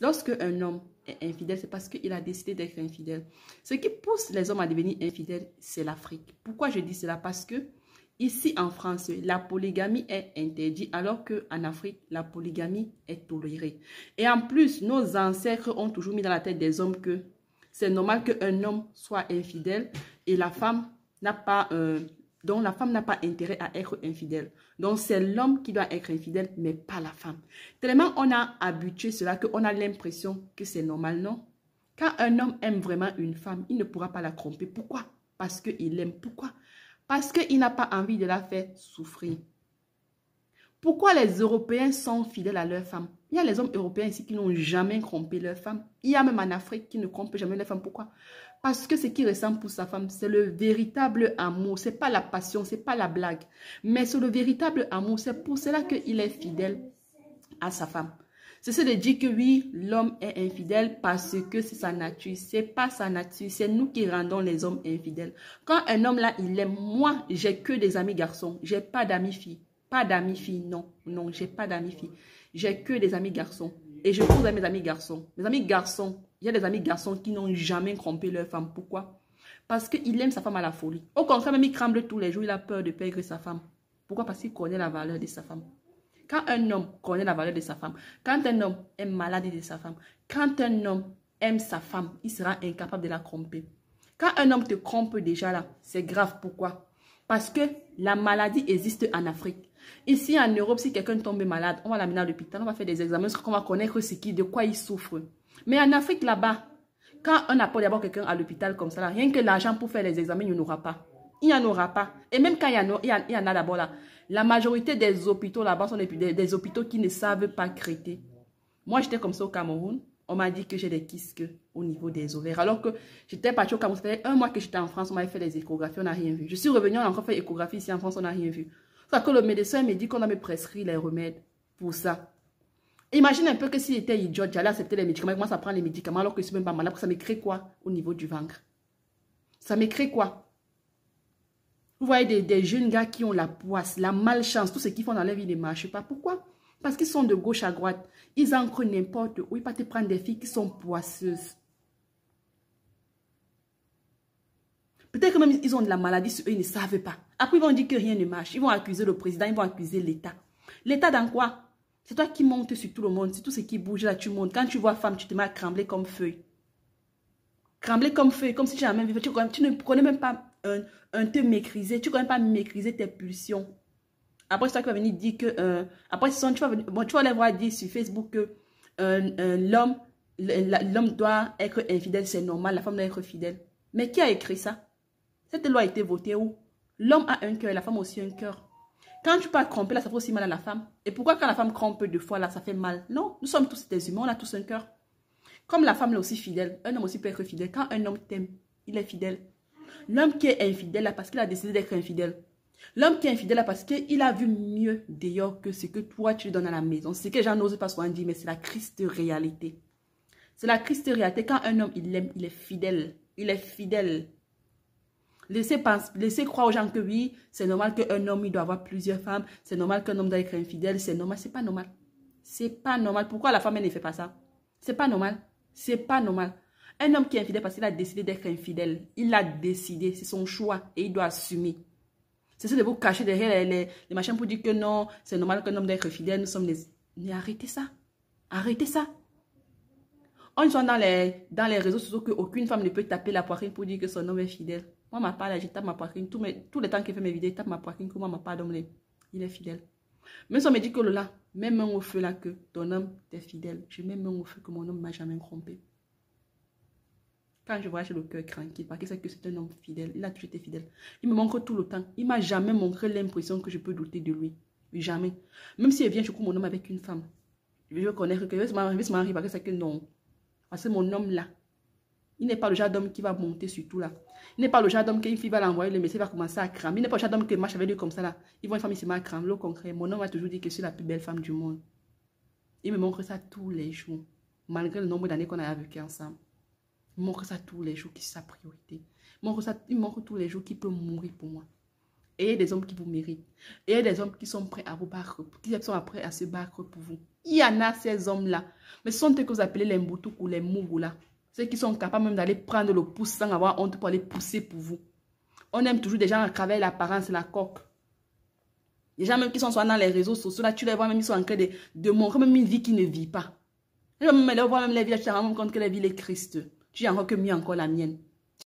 Lorsque un homme est infidèle, c'est parce qu'il a décidé d'être infidèle. Ce qui pousse les hommes à devenir infidèles, c'est l'Afrique. Pourquoi je dis cela? Parce que ici en France, la polygamie est interdite, alors qu'en Afrique, la polygamie est tolérée. Et en plus, nos ancêtres ont toujours mis dans la tête des hommes que c'est normal qu'un homme soit infidèle et la femme n'a pas... donc la femme n'a pas intérêt à être infidèle. Donc c'est l'homme qui doit être infidèle, mais pas la femme. Tellement on a habitué cela qu'on a l'impression que c'est normal, non? Quand un homme aime vraiment une femme, il ne pourra pas la tromper. Pourquoi? Parce qu'il l'aime. Pourquoi? Parce qu'il n'a pas envie de la faire souffrir. Pourquoi les Européens sont fidèles à leurs femmes? Il y a les hommes européens ici qui n'ont jamais trompé leurs femmes. Il y a même en Afrique qui ne trompent jamais leurs femmes. Pourquoi? Parce que ce qui ressemble pour sa femme, c'est le véritable amour. Ce n'est pas la passion, ce n'est pas la blague. Mais c'est le véritable amour. C'est pour cela qu'il est fidèle à sa femme. C'est de dire que oui, l'homme est infidèle parce que c'est sa nature. Ce n'est pas sa nature. C'est nous qui rendons les hommes infidèles. Quand un homme là, il aime, moi, j'ai que des amis garçons. J'ai pas d'amis filles. Pas d'amis filles, non. Non, j'ai pas d'amis filles. J'ai que des amis garçons. Et je trouve à mes amis garçons. Mes amis garçons, il y a des amis garçons qui n'ont jamais trompé leur femme. Pourquoi? Parce qu'il aime sa femme à la folie. Au contraire, même il tremble tous les jours. Il a peur de perdre sa femme. Pourquoi? Parce qu'il connaît la valeur de sa femme. Quand un homme connaît la valeur de sa femme, quand un homme est malade de sa femme, quand un homme aime sa femme, il sera incapable de la tromper. Quand un homme te trompe déjà là, c'est grave. Pourquoi? Parce que la maladie existe en Afrique. Ici en Europe, si quelqu'un tombe malade, on va l'amener à l'hôpital, on va faire des examens, on va connaître de quoi il souffre. Mais en Afrique là-bas, quand on apporte d'abord quelqu'un à l'hôpital comme ça, là, rien que l'argent pour faire les examens, il n'y en aura pas. Il n'y en aura pas. Et même quand il y en a d'abord là, la majorité des hôpitaux là-bas sont des hôpitaux qui ne savent pas traiter. Moi, j'étais comme ça au Cameroun. On m'a dit que j'ai des kystes au niveau des ovaires. Alors que j'étais partie au Cameroun, ça fait un mois que j'étais en France, on m'avait fait des échographies, on n'a rien vu. Je suis revenue, on a encore fait échographie ici en France, on n'a rien vu. Parce que le médecin me dit qu'on a me prescrit les remèdes pour ça. Imagine un peu que s'il était idiot, j'allais accepter les médicaments, il commence à prendre les médicaments alors que je ne suis même pas malade, ça me crée quoi au niveau du ventre? Ça me crée quoi? Vous voyez des jeunes gars qui ont la poisse, la malchance, tout ce qu'ils font dans leur vie ne marche pas. Pourquoi? Parce qu'ils sont de gauche à droite. Ils ancrent n'importe où. Ils peuvent te prendre des filles qui sont poisseuses. Peut-être que même ils ont de la maladie sur eux, ils ne savent pas. Après, ils vont dire que rien ne marche. Ils vont accuser le président, ils vont accuser l'État. L'État dans quoi? C'est toi qui montes sur tout le monde. C'est tout ce qui bouge là, tu montes. Quand tu vois femme, tu te mets à trembler comme feuille. Trembler comme feuille, comme si tu n'as même vu. Tu ne connais même pas te maîtriser. Tu ne connais pas maîtriser tes pulsions. Après, c'est toi qui vas venir dire que... après, tu vas aller voir dire sur Facebook que l'homme doit être infidèle, c'est normal. La femme doit être fidèle. Mais qui a écrit ça? Cette loi a été votée où? L'homme a un cœur et la femme aussi un cœur. Quand tu peux tromper, là, ça fait aussi mal à la femme. Et pourquoi quand la femme trompe deux fois, là, ça fait mal? Non, nous sommes tous des humains, on a tous un cœur. Comme la femme est aussi fidèle, un homme aussi peut être fidèle. Quand un homme t'aime, il est fidèle. L'homme qui est infidèle, là, parce qu'il a décidé d'être infidèle. L'homme qui est infidèle, là, parce qu'il a vu mieux d'ailleurs que ce que toi, tu lui donnes à la maison. C'est ce que j'en n'ose pas souvent dire, mais c'est la triste réalité. C'est la triste réalité. Quand un homme, il aime, il est fidèle. Il est fidèle. Laissez croire aux gens que oui, c'est normal qu'un homme, il doit avoir plusieurs femmes. C'est normal qu'un homme doit être infidèle. C'est normal. C'est pas normal. C'est pas normal. Pourquoi la femme, elle ne fait pas ça? C'est pas normal. C'est pas normal. Un homme qui est infidèle parce qu'il a décidé d'être infidèle. Il a décidé. C'est son choix. Et il doit assumer. C'est ça de vous cacher derrière les machins pour dire que non, c'est normal qu'un homme doit être fidèle. Nous sommes des... Mais arrêtez ça. Arrêtez ça. On est dans les réseaux sociaux qu'aucune femme ne peut taper la poitrine pour dire que son homme est fidèle. Moi, ma part, là, je tape ma poitrine. Tous les temps qu'il fait mes vidéos, je tape ma poitrine. Que moi, ma part d'homme, il est fidèle. Même si on me dit que là, même au feu là, que ton homme est fidèle. Je mets même au feu que mon homme ne m'a jamais trompé. Quand je vois, j'ai le cœur tranquille. Parce que c'est un homme fidèle. Il a toujours été fidèle. Il me montre tout le temps. Il ne m'a jamais montré l'impression que je peux douter de lui. Jamais. Même s'il vient, je coupe mon homme avec une femme. Je veux connaître que je vais se marier parce que c'est que non. Parce que mon homme là, il n'est pas le genre d'homme qui va monter sur tout là. Il n'est pas le genre d'homme qu'une fille va l'envoyer, le message va commencer à cramer. Il n'est pas le genre d'homme qui marche avec lui comme ça là. Il voit une femme, il se met à cramer. Au concret, mon homme a toujours dit que je suis la plus belle femme du monde. Il me montre ça tous les jours. Malgré le nombre d'années qu'on a vécu ensemble. Il me montre ça tous les jours qui c'est sa priorité. Il me montre tous les jours qu'il peut mourir pour moi. Et il y a des hommes qui vous méritent. Et il y a des hommes qui sont prêts à vous battre, qui sont prêts à se battre pour vous. Il y en a ces hommes-là. Mais ce sont eux que vous appelez les Mbutuk ou les Mougou là. Ceux qui sont capables même d'aller prendre le pouce sans avoir honte pour aller pousser pour vous. On aime toujours des gens à travers l'apparence, la coque. Les gens même qui sont soit dans les réseaux sociaux, là, tu les vois même, ils sont en train de montrer même une vie qui ne vit pas. Mais là, on voit même les vies, tu te rends compte que la vie est Christ. Tu dis encore que mieux encore la mienne.